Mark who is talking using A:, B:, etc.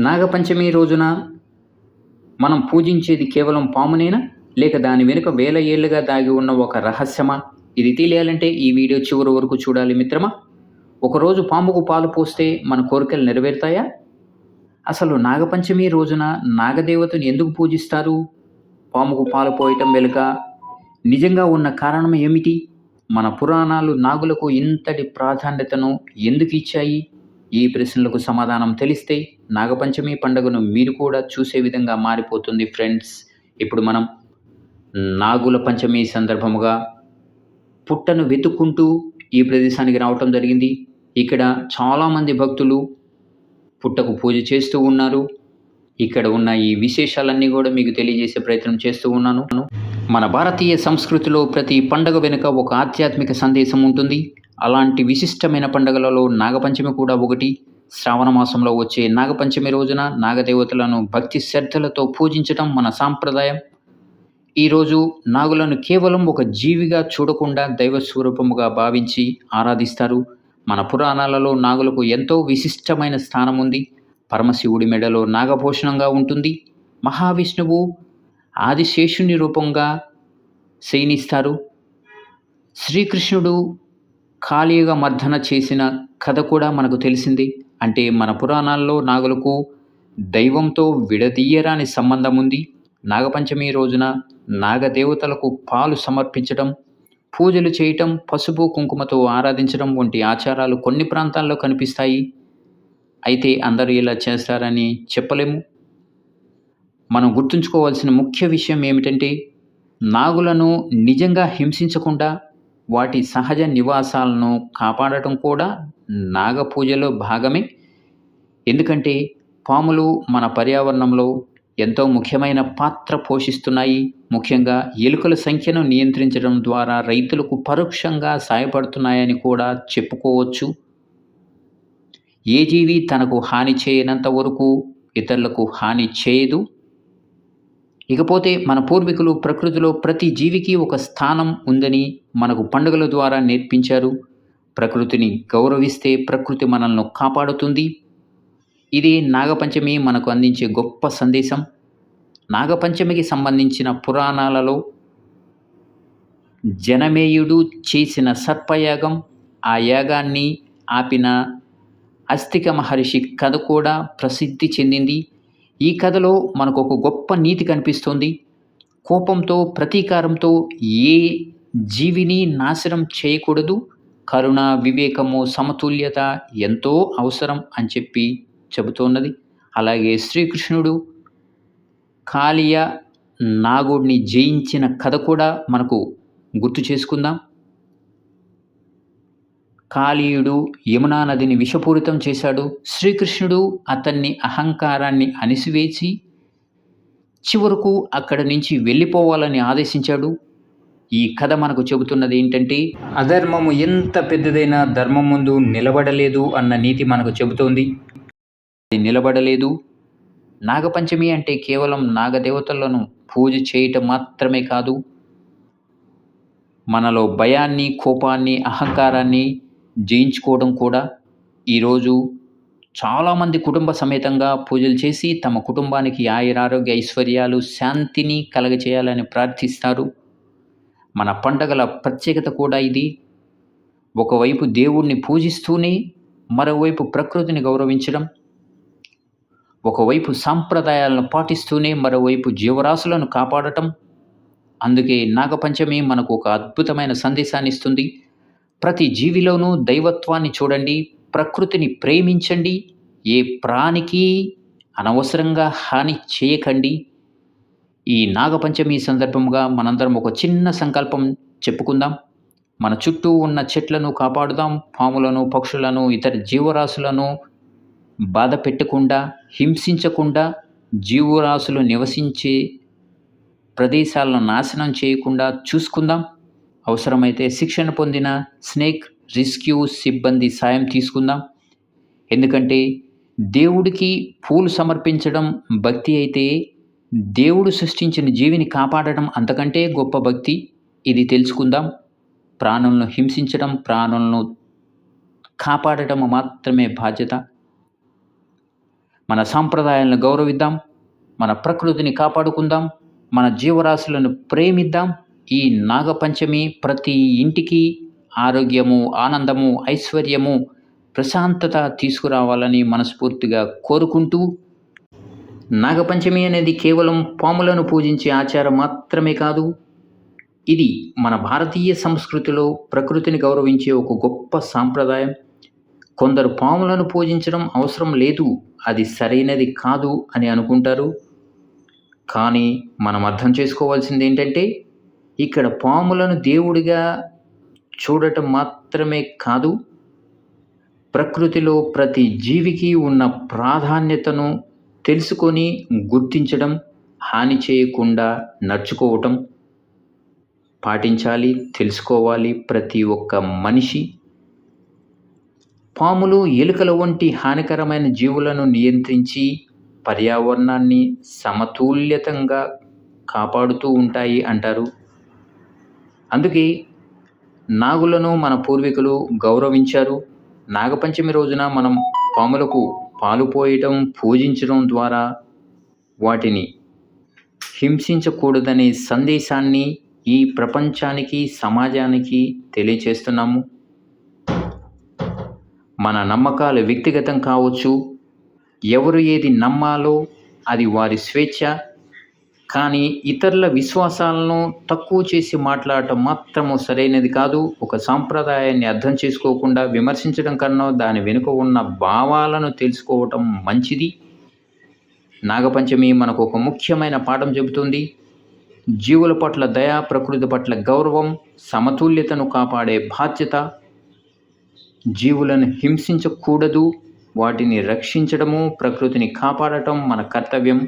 A: నాగపంచమి రోజున మనం పూజించేది కేవలం పామునేనా? లేక దాని వెనుక వేల ఏళ్లుగా దాగి ఉన్న ఒక రహస్యమా? ఇది తెలియాలంటే ఈ వీడియో చివరి వరకు చూడాలి మిత్రమా. ఒకరోజు పాముకు పాలు పోస్తే మన కోరికలు నెరవేరుతాయా? అసలు నాగపంచమి రోజున నాగదేవతను ఎందుకు పూజిస్తారు? పాముకు పాలు పోయటం వెనుక నిజంగా ఉన్న కారణం ఏమిటి? మన పురాణాలు నాగులకు ఇంతటి ప్రాధాన్యతను ఎందుకు ఇచ్చాయి? ఈ ప్రశ్నలకు సమాధానం తెలిస్తే నాగపంచమి పండుగను మీరు కూడా చూసే విధంగా మారిపోతుంది ఫ్రెండ్స్. ఇప్పుడు మనం నాగుల పంచమి సందర్భముగా పుట్టను వెతుక్కుంటూ ఈ ప్రదేశానికి రావటం జరిగింది. ఇక్కడ చాలామంది భక్తులు పుట్టకు పూజ చేస్తూ ఉన్నారు. ఇక్కడ ఉన్న ఈ విశేషాలన్నీ కూడా మీకు తెలియజేసే ప్రయత్నం చేస్తూ ఉన్నాను. మన భారతీయ సంస్కృతిలో ప్రతి పండుగ వెనుక ఒక ఆధ్యాత్మిక సందేశం ఉంటుంది. అలాంటి విశిష్టమైన పండుగలలో నాగపంచమి కూడా ఒకటి. శ్రావణ మాసంలో వచ్చే నాగపంచమి రోజున నాగదేవతలను భక్తి శ్రద్ధలతో పూజించడం మన సాంప్రదాయం. ఈరోజు నాగులను కేవలం ఒక జీవిగా చూడకుండా దైవ స్వరూపముగా భావించి ఆరాధిస్తారు. మన పురాణాలలో నాగులకు ఎంతో విశిష్టమైన స్థానం ఉంది. పరమశివుడి మెడలో నాగభూషణంగా ఉంటుంది. మహావిష్ణువు ఆదిశేషుని రూపంగా శయనిస్తారు. శ్రీకృష్ణుడు కాళీయుగ మర్దన చేసిన కథ కూడా మనకు తెలిసింది. అంటే మన పురాణాల్లో నాగులకు దైవంతో విడదీయరాని సంబంధం ఉంది. నాగపంచమి రోజున నాగదేవతలకు పాలు సమర్పించడం, పూజలు చేయటం, పసుపు కుంకుమతో ఆరాధించడం వంటి ఆచారాలు కొన్ని ప్రాంతాల్లో కనిపిస్తాయి. అయితే అందరూ ఇలా చేస్తారని చెప్పలేము. మనం గుర్తుంచుకోవాల్సిన ముఖ్య విషయం ఏమిటంటే నాగులను నిజంగా హింసించకుండా వాటి సహజ నివాసాలను కాపాడటం కూడా నాగపూజలో భాగమే. ఎందుకంటే పాములు మన పర్యావరణంలో ఎంతో ముఖ్యమైన పాత్ర పోషిస్తున్నాయి. ముఖ్యంగా ఎలుకల సంఖ్యను నియంత్రించడం ద్వారా రైతులకు పరోక్షంగా సాయపడుతున్నాయని కూడా చెప్పుకోవచ్చు. ఏ జీవి తనకు హాని చేయనంత వరకు ఇతరులకు హాని చేయదు. ఇకపోతే మన పూర్వీకులు ప్రకృతిలో ప్రతి జీవికి ఒక స్థానం ఉందని మనకు పండుగల ద్వారా నేర్పించారు. ప్రకృతిని గౌరవిస్తే ప్రకృతి మనల్ని కాపాడుతుంది. ఇది నాగపంచమి మనకు అందించే గొప్ప సందేశం. నాగపంచమికి సంబంధించిన పురాణాలలో జనమేయుడు చేసిన సర్పయాగం, ఆ యాగాన్ని ఆపిన అస్తిక మహర్షి కథ కూడా ప్రసిద్ధి చెందింది. ఈ కథలో మనకు ఒక గొప్ప నీతి కనిపిస్తుంది. కోపంతో, ప్రతీకారంతో ఏ జీవిని నాశనం చేయకూడదు. కరుణ, వివేకము, సమతుల్యత ఎంతో అవసరం అని చెప్పి చెబుతున్నది. అలాగే శ్రీకృష్ణుడు కాళీయ నాగుడిని జయించిన కథ కూడా మనకు గుర్తు చేసుకుందాం. కాళీయుడు యమునా నదిని విషపూరితం చేశాడు. శ్రీకృష్ణుడు అతన్ని అహంకారాన్ని అణిసివేసి చివరకు అక్కడి నుంచి వెళ్ళిపోవాలని ఆదేశించాడు. ఈ కథ మనకు చెబుతున్నది ఏంటంటే అధర్మము ఎంత పెద్దదైనా ధర్మం ముందు నిలబడలేదు అన్న నీతి మనకు చెబుతోంది. నిలబడలేదు. నాగపంచమి అంటే కేవలం నాగదేవతలను పూజ చేయటం మాత్రమే కాదు, మనలో భయాన్ని, కోపాన్ని, అహంకారాన్ని జయించుకోవడం కూడా. ఈరోజు చాలామంది కుటుంబ సమేతంగా పూజలు చేసి తమ కుటుంబానికి ఆయురారోగ్య ఐశ్వర్యాలు, శాంతిని కలగచేయాలని ప్రార్థిస్తారు. మన పండగల ప్రత్యేకత కూడా ఇది. ఒకవైపు దేవుణ్ణి పూజిస్తూనే మరోవైపు ప్రకృతిని గౌరవించడం, ఒకవైపు సాంప్రదాయాలను పాటిస్తూనే మరోవైపు జీవరాశులను కాపాడటం. అందుకే నాగపంచమి మనకు ఒక అద్భుతమైన సందేశాన్ని ఇస్తుంది. ప్రతి జీవిలోనూ దైవత్వాన్ని చూడండి, ప్రకృతిని ప్రేమించండి, ఏ ప్రాణికి అనవసరంగా హాని చేయకండి. ఈ నాగపంచమి సందర్భంగా మనందరం ఒక చిన్న సంకల్పం చెప్పుకుందాం. మన చుట్టూ ఉన్న చెట్లను కాపాడుదాం, పాములను, పక్షులను, ఇతర జీవరాశులను బాధ పెట్టకుండా, హింసించకుండా, జీవరాశులు నివసించే ప్రదేశాలను నాశనం చేయకుండా చూసుకుందాం. అవసరమైతే శిక్షణ పొందిన స్నేక్ రెస్క్యూ సిబ్బంది సాయం తీసుకుందాం. ఎందుకంటే దేవుడికి పూలు సమర్పించడం భక్తి అయితే, దేవుడు సృష్టించిన జీవిని కాపాడడం అంతకంటే గొప్ప భక్తి. ఇది తెలుసుకుందాం. ప్రాణులను హింసించడం, ప్రాణులను కాపాడటం మాత్రమే బాధ్యత. మన సాంప్రదాయాలను గౌరవిద్దాం, మన ప్రకృతిని కాపాడుకుందాం, మన జీవరాశులను ప్రేమిద్దాం. ఈ నాగపంచమి ప్రతి ఇంటికి ఆరోగ్యము, ఆనందము, ఐశ్వర్యము, ప్రశాంతత తీసుకురావాలని మనస్ఫూర్తిగా కోరుకుంటూ, నాగపంచమి అనేది కేవలం పాములను పూజించే ఆచారం మాత్రమే కాదు, ఇది మన భారతీయ సంస్కృతిలో ప్రకృతిని గౌరవించే ఒక గొప్ప సాంప్రదాయం. కొందరు పాములను పూజించడం అవసరం లేదు, అది సరైనది కాదు అని అనుకుంటారు. కానీ మనం అర్థం చేసుకోవాల్సింది ఏంటంటే, ఇక్కడ పాములను దేవుడిగా చూడటం మాత్రమే కాదు, ప్రకృతిలో ప్రతి జీవికి ఉన్న ప్రాధాన్యతను తెలుసుకొని గుర్తించడం, హాని చేయకుండా నడుచుకోవటం పాటించాలి, తెలుసుకోవాలి ప్రతి ఒక్క మనిషి. పాములు, ఎలుకల వంటి హానికరమైన జీవులను నియంత్రించి పర్యావరణాన్ని సమతుల్యతంగా కాపాడుతూ ఉంటాయి అంటారు. అందుకే నాగులను మన పూర్వీకులు గౌరవించారు. నాగపంచమి రోజున మనం పాములకు పాలు పోయటం, పూజించడం ద్వారా వాటిని హింసించకూడదనే సందేశాన్ని ఈ ప్రపంచానికి, సమాజానికి తెలియచేస్తున్నాము. మన నమ్మకాలు వ్యక్తిగతం కావచ్చు, ఎవరు ఏది నమ్మాలో అది వారి స్వేచ్ఛ. కానీ ఇతరుల విశ్వాసాలను తక్కువ చేసి మాట్లాడటం మాత్రము సరైనది కాదు. ఒక సాంప్రదాయాన్ని అర్థం చేసుకోకుండా విమర్శించడం కన్నా దాని వెనుక ఉన్న భావాలను తెలుసుకోవటం మంచిది. నాగపంచమి మనకు ఒక ముఖ్యమైన పాఠం చెబుతుంది. జీవుల పట్ల దయ, ప్రకృతి పట్ల గౌరవం, సమతుల్యతను కాపాడే బాధ్యత. జీవులను హింసించకూడదు, వాటిని రక్షించడము, ప్రకృతిని కాపాడటం మన కర్తవ్యం.